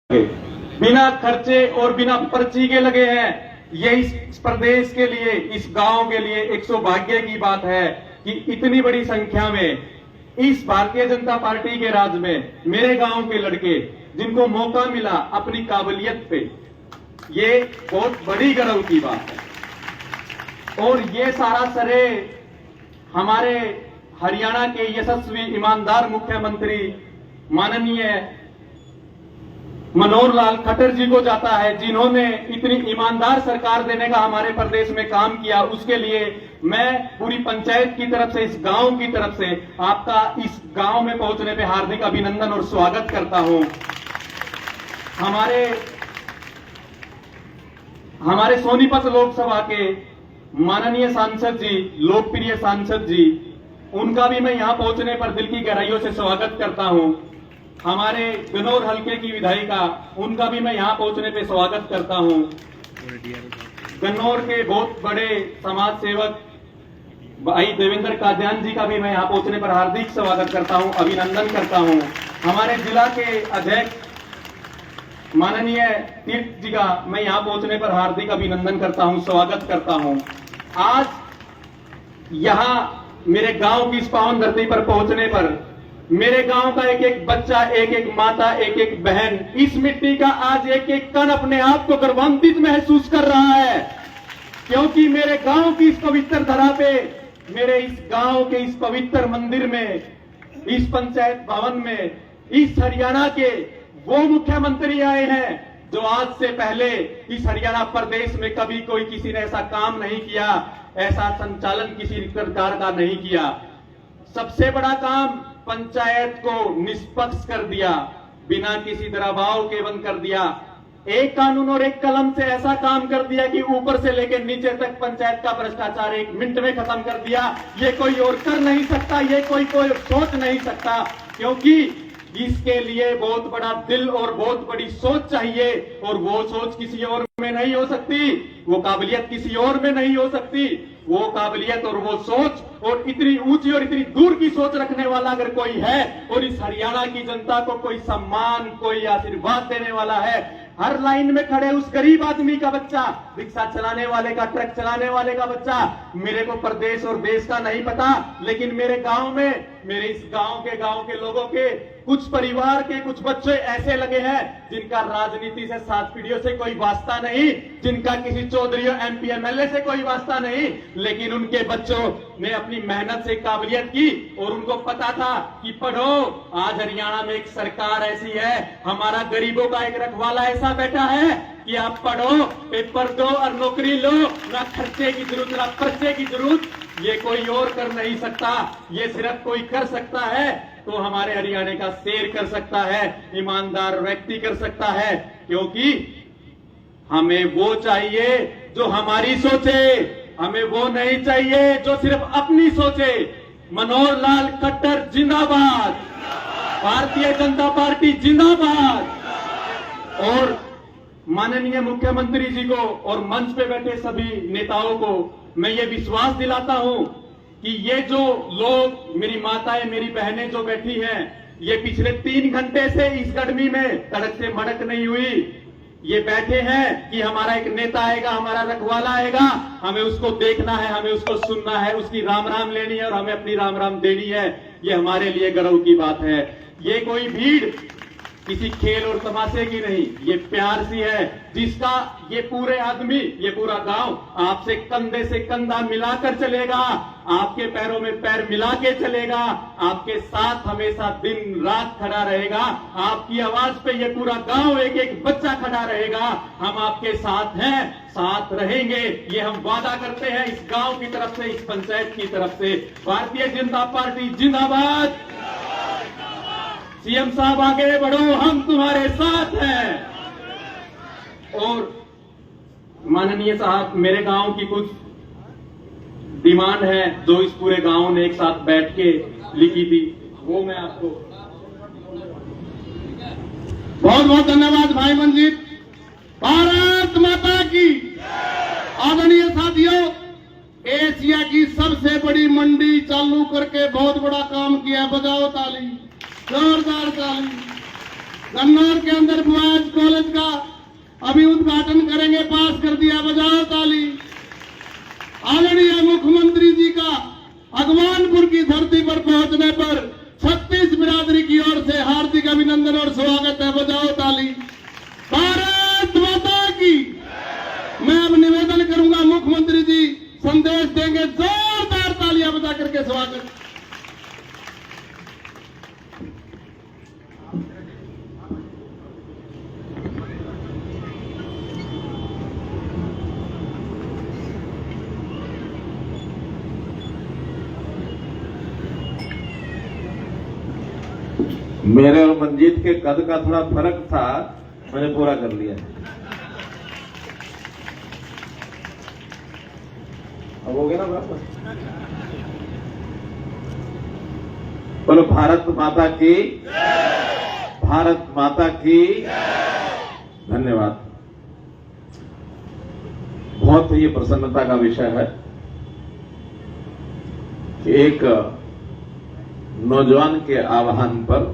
बिना खर्चे और बिना पर्ची के लगे हैं। ये इस प्रदेश के लिए, इस गांव के लिए एक सौभाग्य की बात है कि इतनी बड़ी संख्या में इस भारतीय जनता पार्टी के राज में मेरे गांव के लड़के जिनको मौका मिला अपनी काबिलियत पे, ये बहुत बड़ी गर्व की बात है। और ये सारा श्रेय हमारे हरियाणा के यशस्वी ईमानदार मुख्यमंत्री माननीय मनोहर लाल खट्टर जी को जाता है, जिन्होंने इतनी ईमानदार सरकार देने का हमारे प्रदेश में काम किया। उसके लिए मैं पूरी पंचायत की तरफ से, इस गांव की तरफ से आपका इस गांव में पहुंचने पे हार्दिक अभिनंदन और स्वागत करता हूं। हमारे सोनीपत लोकसभा के माननीय सांसद जी, लोकप्रिय सांसद जी, उनका भी मैं यहां पहुंचने पर दिल की गहराइयों से स्वागत करता हूं। हमारे गन्नौर हल्के की विधायिका, उनका भी मैं यहां पहुंचने पे स्वागत करता हूं। गन्नौर के बहुत बड़े समाज सेवक भाई देवेंद्र कादियान जी का भी मैं यहां पहुंचने पर हार्दिक स्वागत करता हूं, अभिनंदन करता हूं। हमारे जिला के अध्यक्ष माननीय तीर्थ जी का मैं यहां पहुंचने पर हार्दिक अभिनंदन करता हूं, स्वागत करता हूं। आज यहां मेरे गांव की इस पावन धरती पर पहुंचने पर मेरे गांव का एक एक बच्चा, एक एक माता, एक एक बहन, इस मिट्टी का आज एक एक कण अपने आप को गर्वान्वित महसूस कर रहा है, क्योंकि मेरे गांव की इस पवित्र धरा पे, मेरे इस गांव के इस पवित्र मंदिर में, इस पंचायत भवन में, इस हरियाणा के वो मुख्यमंत्री आए हैं जो आज से पहले इस हरियाणा प्रदेश में कभी कोई किसी ने ऐसा काम नहीं किया, ऐसा संचालन किसी सरकार का नहीं किया। सबसे बड़ा काम, पंचायत को निष्पक्ष कर दिया, बिना किसी दबाव के बंद कर दिया। एक कानून और एक कलम से ऐसा काम कर दिया कि ऊपर से लेकर नीचे तक पंचायत का भ्रष्टाचार 1 मिनट में खत्म कर दिया। ये कोई और कर नहीं सकता, ये कोई सोच नहीं सकता, क्योंकि इसके लिए बहुत बड़ा दिल और बहुत बड़ी सोच चाहिए, और वो सोच किसी और में नहीं हो सकती, वो काबिलियत किसी और में नहीं हो सकती। वो काबिलियत और वो सोच और इतनी ऊंची और इतनी दूर की सोच रखने वाला अगर कोई है, और इस हरियाणा की जनता को कोई सम्मान, कोई आशीर्वाद देने वाला है, हर लाइन में खड़े उस गरीब आदमी का बच्चा, रिक्शा चलाने वाले का, ट्रक चलाने वाले का बच्चा, मेरे को प्रदेश और देश का नहीं पता, लेकिन मेरे गांव में, मेरे इस गांव के लोगों के कुछ परिवार के कुछ बच्चे ऐसे लगे हैं जिनका राजनीति से 7 पीढ़ियों से कोई वास्ता नहीं, जिनका किसी चौधरी और MP MLA से कोई वास्ता नहीं, लेकिन उनके बच्चों ने अपनी मेहनत से काबिलियत की, और उनको पता था कि पढ़ो, आज हरियाणा में एक सरकार ऐसी है, हमारा गरीबों का एक रखवाला ऐसा बैठा है कि आप पढ़ो, पेपर दो और नौकरी लो, ना खर्चे की जरूरत ना पर्चे की जरूरत। ये कोई और कर नहीं सकता, ये सिर्फ कोई कर सकता है तो हमारे हरियाणा का शेर कर सकता है, ईमानदार व्यक्ति कर सकता है, क्योंकि हमें वो चाहिए जो हमारी सोचे, हमें वो नहीं चाहिए जो सिर्फ अपनी सोचे। मनोहर लाल खट्टर जिंदाबाद, भारतीय जनता पार्टी जिंदाबाद। और माननीय मुख्यमंत्री जी को और मंच पे बैठे सभी नेताओं को मैं ये विश्वास दिलाता हूं कि ये जो लोग, मेरी माताएं, मेरी बहनें जो बैठी हैं, ये पिछले 3 घंटे से इस गर्मी में तड़क से मड़क नहीं हुई, ये बैठे हैं कि हमारा एक नेता आएगा, हमारा रखवाला आएगा, हमें उसको देखना है, हमें उसको सुनना है, उसकी राम राम लेनी है और हमें अपनी राम राम देनी है। ये हमारे लिए गर्व की बात है। ये कोई भीड़ किसी खेल और तमाशे की नहीं, ये प्यार सी है, जिसका ये पूरे आदमी, ये पूरा गांव आपसे कंधे से कंधा मिलाकर चलेगा, आपके पैरों में पैर मिला के चलेगा, आपके साथ हमेशा दिन रात खड़ा रहेगा, आपकी आवाज पे ये पूरा गांव, एक एक बच्चा खड़ा रहेगा। हम आपके साथ हैं, साथ रहेंगे, ये हम वादा करते हैं इस गांव की तरफ से, इस पंचायत की तरफ से। भारतीय जनता पार्टी जिंदाबाद। CM साहब आगे बढ़ो, हम तुम्हारे साथ हैं। और माननीय साहब, मेरे गांव की कुछ डिमांड है जो इस पूरे गांव ने एक साथ बैठ के लिखी थी, वो मैं आपको। बहुत बहुत धन्यवाद भाई मंजीत। भारत माता की। आदरणीय साथियों, एशिया की सबसे बड़ी मंडी चालू करके बहुत बड़ा काम किया, बजाओ ताली, जोरदार ताली। कन्नौर के अंदर बुआज को अभी उद्घाटन करेंगे, पास कर दिया, बजाओ ताली। आदरणीय मुख्यमंत्री जी का अगवानपुर की धरती पर पहुंचने पर 36 बिरादरी की ओर से हार्दिक अभिनंदन और स्वागत है, बजाओ ताली। भारत माता की। मैं अब निवेदन करूंगा, मुख्यमंत्री जी संदेश देंगे, जोरदार तालियां बजा करके स्वागत। मेरे और मंजीत के कद का थोड़ा फर्क था, मैंने पूरा कर लिया। अब हो गया ना बराबर। बोलो भारत माता की, भारत माता की। धन्यवाद। बहुत ही प्रसन्नता का विषय है कि एक नौजवान के आह्वान पर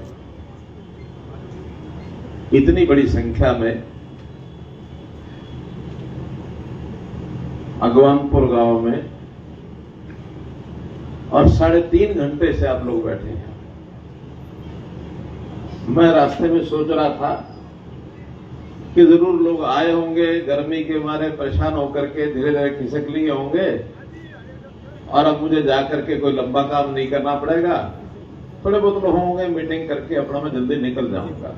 इतनी बड़ी संख्या में अगवानपुर गांव में और 3.5 घंटे से आप लोग बैठे हैं। मैं रास्ते में सोच रहा था कि जरूर लोग आए होंगे, गर्मी के मारे परेशान होकर के धीरे धीरे खिसक लिए होंगे और अब मुझे जाकर के कोई लंबा काम नहीं करना पड़ेगा, थोड़े बहुत लोग होंगे, मीटिंग करके अपना मैं जल्दी निकल जाऊंगा।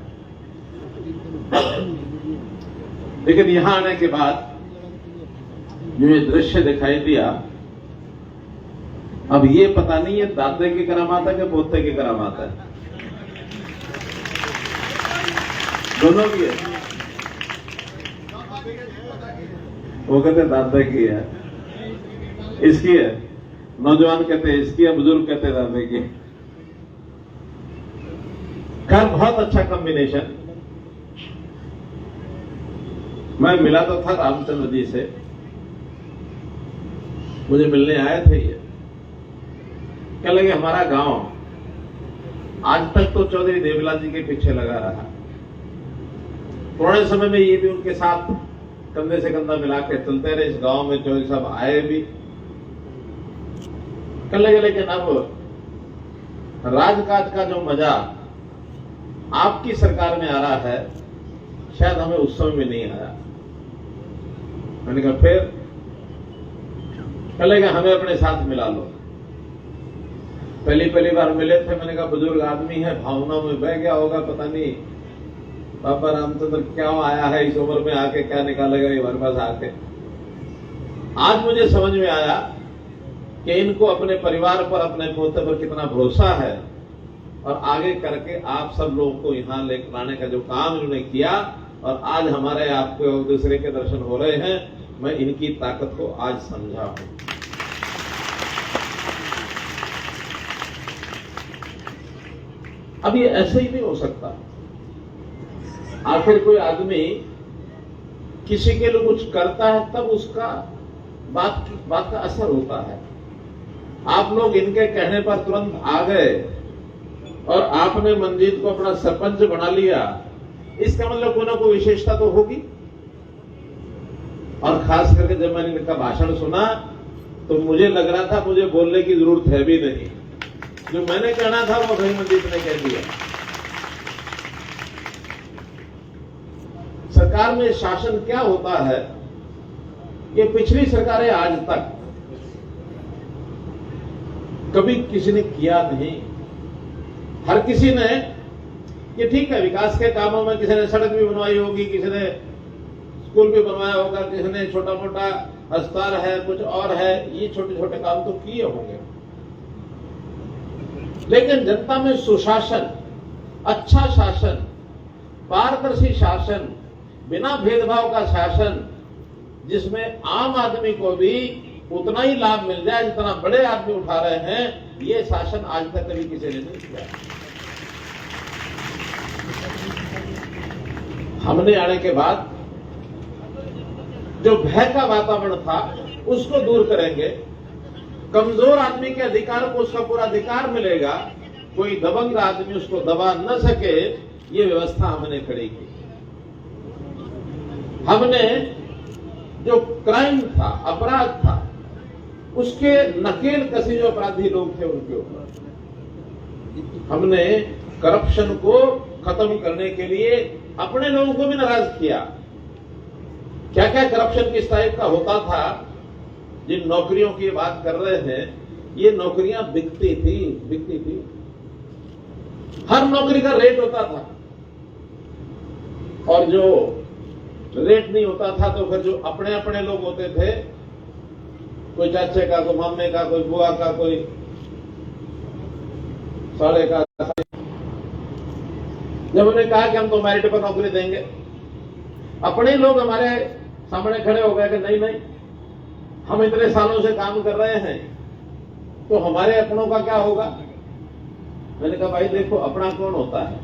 लेकिन यहां आने के बाद जो ये दृश्य दिखाई दिया, अब ये पता नहीं ये दादे की करामात है कि पोते की करामात है, दोनों की है। वो कहते दादे की है, इसकी है, नौजवान कहते हैं इसकी है, बुजुर्ग कहते हैं दादे की। खैर बहुत अच्छा कॉम्बिनेशन। मैं मिला तो था रामचंद्र जी से, मुझे मिलने आए थे ये, क्या लगे हमारा गांव आज तक तो चौधरी देवलाल जी के पीछे लगा रहा। पुराने समय में ये भी उनके साथ कंधे से कंधा मिला के चलते रहे। इस गांव में चौधरी साहब आए भी, क्या लगे, लेकिन अब राजकाज का जो मजा आपकी सरकार में आ रहा है, शायद हमें उस समय में नहीं आया। मैंने कहा फिर चलेगा, हमें अपने साथ मिला लो। पहली बार मिले थे, मैंने कहा बुजुर्ग आदमी है, भावनाओं में बह गया होगा, पता नहीं बाबा रामचंद्र क्या आया है इस उम्र में आके, क्या निकालेगा ये हमारे पास आके। आज मुझे समझ में आया कि इनको अपने परिवार पर, अपने पोते पर कितना भरोसा है और आगे करके आप सब लोगों को यहां लेकर लाने का जो काम इन्होंने किया और आज हमारे आपको एक दूसरे के दर्शन हो रहे हैं, मैं इनकी ताकत को आज समझा हूं। अब ये ऐसे ही नहीं हो सकता। आखिर कोई आदमी किसी के लिए कुछ करता है तब उसका बात का असर होता है। आप लोग इनके कहने पर तुरंत आ गए और आपने मंजीत को अपना सरपंच बना लिया, इसका मतलब कोई ना कोई विशेषता तो होगी। और खास करके जब मैंने इनका भाषण सुना तो मुझे लग रहा था मुझे बोलने की जरूरत है भी नहीं, जो मैंने कहना था वो भाई मंजीत ने कह दिया। सरकार में शासन क्या होता है, ये पिछली सरकारें आज तक कभी किसी ने किया नहीं। हर किसी ने, ये ठीक है, विकास के कामों में किसी ने सड़क भी बनवाई होगी, किसी ने स्कूल भी बनवाया होगा, किसी ने छोटा मोटा अस्पताल है, कुछ और है, ये छोटे छोटे काम तो किए होंगे। लेकिन जनता में सुशासन, अच्छा शासन, पारदर्शी शासन, बिना भेदभाव का शासन, जिसमें आम आदमी को भी उतना ही लाभ मिल जाए जितना बड़े आदमी उठा रहे हैं, ये शासन आज तक कभी किसी ने नहीं किया। हमने आने के बाद जो भय का वातावरण था उसको दूर करेंगे, कमजोर आदमी के अधिकार को उसका पूरा अधिकार मिलेगा, कोई दबंग आदमी उसको दबा न सके, ये व्यवस्था हमने खड़ी की। हमने जो क्राइम था, अपराध था, उसके नकेल कसी जो अपराधी लोग थे उनके ऊपर हमने करप्शन को खत्म करने के लिए अपने लोगों को भी नाराज किया। क्या क्या करप्शन किस टाइप का होता था, जिन नौकरियों की बात कर रहे हैं, ये नौकरियां बिकती थी। हर नौकरी का रेट होता था, और जो रेट नहीं होता था तो फिर जो अपने अपने लोग होते थे, कोई चाचे का, कोई मामे का, कोई बुआ का, कोई साले का, जब उन्होंने कहा कि हम तो मेरिट पर नौकरी देंगे, अपने लोग हमारे सामने खड़े हो गए कि नहीं, हम इतने सालों से काम कर रहे हैं तो हमारे अपनों का क्या होगा। मैंने कहा भाई देखो, अपना कौन होता है।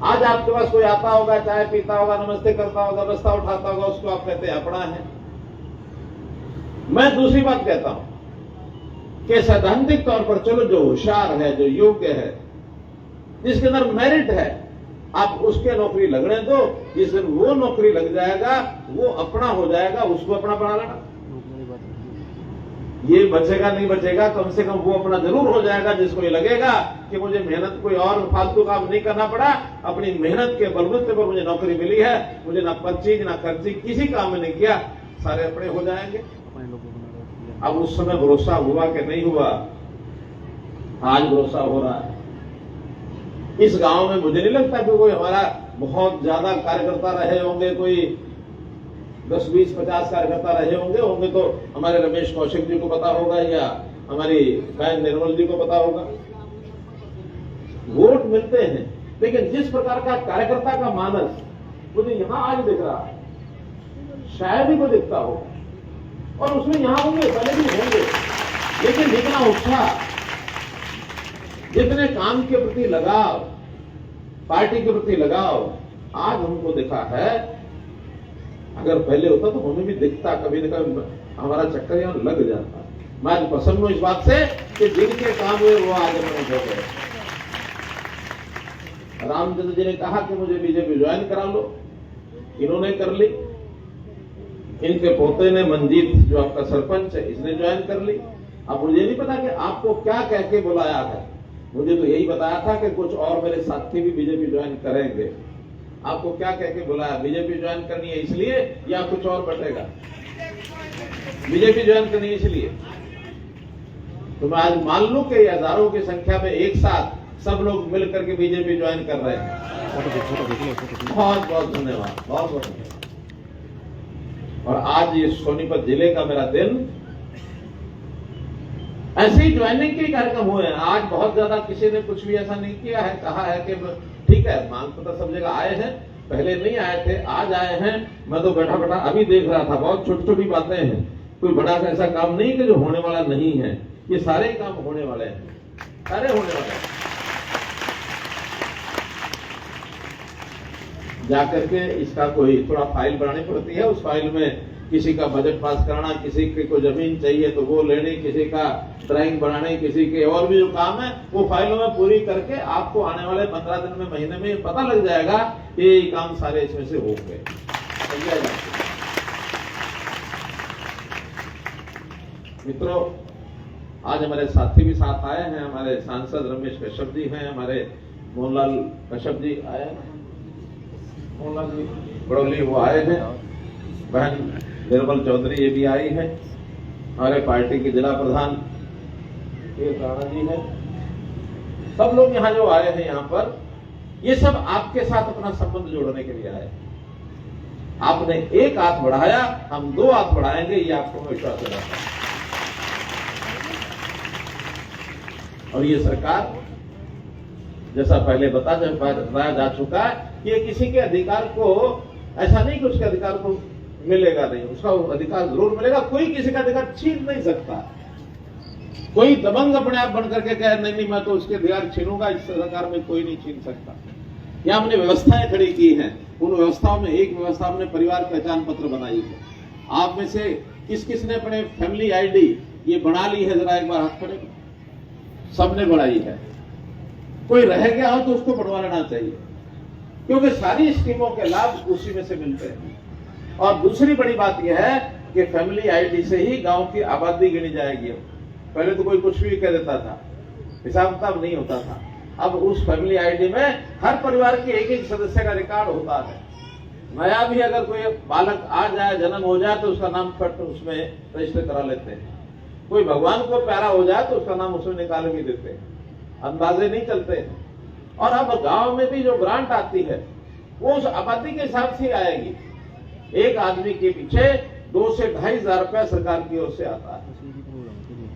आज आपके पास कोई आता होगा, चाय पीता होगा, नमस्ते करता होगा, बस्ता उठाता होगा, उसको आप कहते हैं अपना है। मैं दूसरी बात कहता हूं कि सैद्धांतिक तौर पर चलो, जो होशियार है, जो योग्य है, जिसके अंदर मेरिट है, आप उसके नौकरी लगने दो। जिस दिन वो नौकरी लग जाएगा, वो अपना हो जाएगा, उसको अपना बना लेना। ये बचेगा नहीं बचेगा, कम से कम वो अपना जरूर हो जाएगा, जिसको ये लगेगा कि मुझे मेहनत कोई और फालतू काम नहीं करना पड़ा, अपनी मेहनत के बलबूते पर मुझे नौकरी मिली है, मुझे ना पर्ची ना खर्ची किसी काम में नहीं किया, सारे अपने हो जाएंगे। अब उस समय भरोसा हुआ कि नहीं हुआ, आज भरोसा हो रहा है। इस गांव में मुझे नहीं लगता कि कोई हमारा बहुत ज्यादा कार्यकर्ता रहे होंगे, कोई 10, 20, 50 कार्यकर्ता रहे होंगे तो हमारे रमेश कौशिक जी को पता होगा या हमारी बहन निर्मल जी को पता होगा। वोट मिलते हैं, लेकिन जिस प्रकार का कार्यकर्ता का मानस मुझे यहां आज दिख रहा है, शायद ही को दिखता हो, और उसमें यहां होंगे, पहले भी होंगे, लेकिन जितना उत्साह, जितने काम के प्रति लगाव, पार्टी के प्रति लगाव आज हमको दिखा है, अगर पहले होता तो हमें भी दिखता, कभी न कभी हमारा चक्कर यहां लग जाता। मैं आज प्रसन्न हूं इस बात से कि जिनके काम हुए वो आज हमें हो गए। रामचंद्र जी ने कहा कि मुझे बीजेपी ज्वाइन करा लो, इन्होंने कर ली। इनके पोते ने, मंजीत जो आपका सरपंच है, इसने ज्वाइन कर ली। अब मुझे नहीं पता कि आपको क्या कह के बुलाया है, मुझे तो यही बताया था कि कुछ और मेरे साथी भी बीजेपी ज्वाइन करेंगे। आपको क्या कह के बुलाया? बीजेपी ज्वाइन करनी है इसलिए, या कुछ और बटेगा? बीजेपी ज्वाइन करनी है इसलिए। तो मैं आज मान लूं कि हजारों की संख्या में एक साथ सब लोग मिलकर के बीजेपी ज्वाइन कर रहे हैं। बहुत बहुत धन्यवाद, बहुत बहुत धन्यवाद। और आज ये सोनीपत जिले का मेरा दिन, ऐसे ही ज्वाइनिंग के कार्यक्रम हुए हैं। आज बहुत ज्यादा किसी ने कुछ भी ऐसा नहीं किया है, कहा है कि ठीक है, मांग पत्र सब जगह आए हैं, पहले नहीं आए थे, आज आए हैं। मैं तो बैठा बैठा अभी देख रहा था, बहुत छोटी छोटी बातें हैं, कोई बड़ा ऐसा काम नहीं कि जो होने वाला नहीं है। ये सारे काम होने वाले हैं, सारे होने वाले हैं। जाकर के इसका कोई थोड़ा फाइल बनानी पड़ती है, उस फाइल में किसी का बजट पास कराना, किसी को जमीन चाहिए तो वो लेनी, किसी का ड्राइंग बनाने, किसी के और भी जो काम है वो फाइलों में पूरी करके आपको आने वाले 15 दिन में, महीने में पता लग जाएगा कि ये काम सारे इसमें से हो गए। मित्रों, आज हमारे साथी भी साथ आए हैं। हमारे सांसद रमेश कश्यप जी हैं, हमारे मोहनलाल कश्यप जी आए हैं, मोहनलाल जी बड़ौली वो आए हैं, बहन निर्मल चौधरी ये भी आई है, हमारे पार्टी के जिला प्रधान राणा जी हैं। सब लोग यहाँ जो आए हैं यहाँ पर, ये सब आपके साथ अपना संबंध जोड़ने के लिए आए। आपने एक हाथ बढ़ाया, हम 2 हाथ बढ़ाएंगे, ये आपको विश्वास दिलाता है। और ये सरकार, जैसा पहले बताया जा चुका है, ये किसी के अधिकार को, ऐसा नहीं कि उसके अधिकार को मिलेगा नहीं, उसका अधिकार जरूर मिलेगा। कोई किसी का अधिकार छीन नहीं सकता। कोई दबंग अपने आप बन करके कहे नहीं मैं तो उसके अधिकार छीनूंगा, इस सरकार में कोई नहीं छीन सकता। यहां हमने व्यवस्थाएं खड़ी की हैं, उन व्यवस्थाओं में एक व्यवस्था हमने परिवार पहचान पत्र बनाई है। आप में से किस किस ने अपने फैमिली आईडी ये बना ली है? जरा एक बार हाथ खड़े। सबने बढ़ाई है। कोई रह गया हो तो उसको बढ़वा लेना चाहिए, क्योंकि सारी स्कीमों के लाभ उसी में से मिलते हैं। और दूसरी बड़ी बात यह है कि फैमिली आईडी से ही गांव की आबादी गिनी जाएगी। पहले तो कोई कुछ भी कह देता था, हिसाब किताब नहीं होता था। अब उस फैमिली आईडी में हर परिवार के एक एक सदस्य का रिकॉर्ड होता है। नया भी अगर कोई बालक आ जाए, जन्म हो जाए, तो उसका नाम फट उसमें रजिस्टर करा लेते हैं। कोई भगवान को प्यारा हो जाए तो उसका नाम उसमें निकाल भी देते हैं, अंदाजे नहीं चलते हैं। और अब गांव में भी जो ग्रांट आती है वो उस आबादी के हिसाब से आएगी। एक आदमी के पीछे 2 से 2,500 रुपया सरकार की ओर से आता है।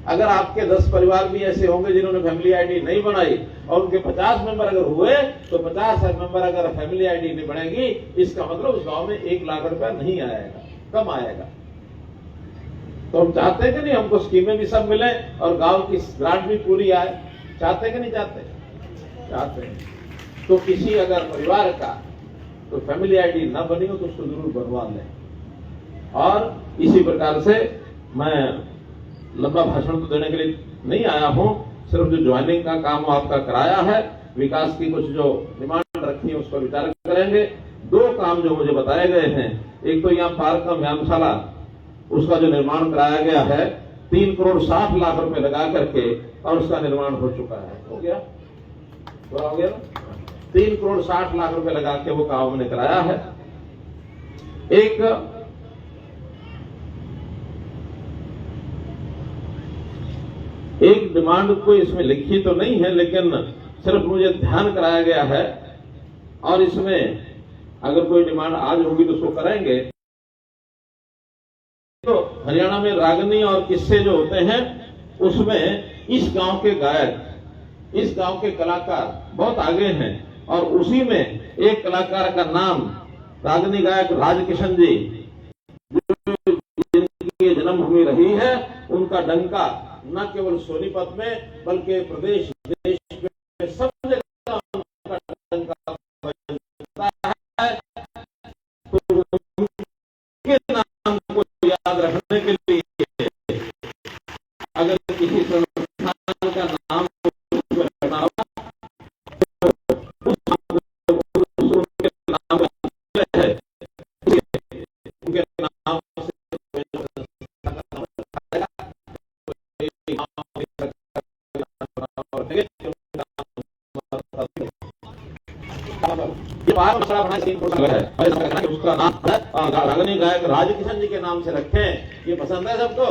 अगर आपके 10 परिवार भी ऐसे होंगे जिन्होंने फैमिली आईडी नहीं बनाई और उनके 50 मेंबर अगर हुए, तो 50 मेंबर अगर फैमिली आईडी नहीं बनेगी, इसका मतलब उस गांव में 1 लाख रुपया नहीं आएगा, कम आएगा। तो हम चाहते हैं कि नहीं हमको स्कीमें भी सब मिले और गांव की ग्रांट भी पूरी आए? चाहते कि नहीं चाहते? चाहते हैं। तो किसी अगर परिवार का तो फैमिली आईडी ना बनी हो तो उसको जरूर बनवा लें। और इसी प्रकार से मैं लंबा भाषण तो देने के लिए नहीं आया हूं, सिर्फ जो ज्वाइनिंग का काम आपका कराया है, विकास की कुछ जो डिमांड रखी है उस पर विचार करेंगे। 2 काम जो मुझे बताए गए हैं, एक तो यहाँ पार्क का व्यायामशाला, उसका जो निर्माण कराया गया है 3 करोड़ 60 लाख रुपए लगा करके, और उसका निर्माण हो चुका है। हो गया, पूरा हो गया ना? 3 करोड़ 60 लाख रुपए लगा के वो काम हमने कराया है। एक डिमांड कोई इसमें लिखी तो नहीं है, लेकिन सिर्फ मुझे ध्यान कराया गया है, और इसमें अगर कोई डिमांड आज होगी तो उसको करेंगे। तो हरियाणा में रागनी और किस्से जो होते हैं, उसमें इस गांव के गायक, इस गांव के कलाकार बहुत आगे हैं, और उसी में एक कलाकार का नाम रागनी गायक राजकिशन जी, जिनकी जन्मभूमि रही है, उनका डंका न केवल सोनीपत में बल्कि प्रदेश देश में सब जगह उनका डंका बजता है। तो उनके नाम को याद रखने के लिए अगर किसी संस्थान का नाम रखना होगा तो उनके नाम है, उनके नाम से उसका नाम रागनी गायक राजकिशन जी के नाम से रखें। ये पसंद है सबको?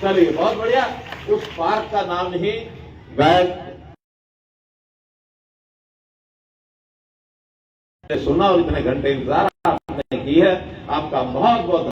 चलिए, बहुत बढ़िया। उस पार्क का नाम ही गायक सुना और इतने घंटे इंतजार आपने की है। आपका बहुत बहुत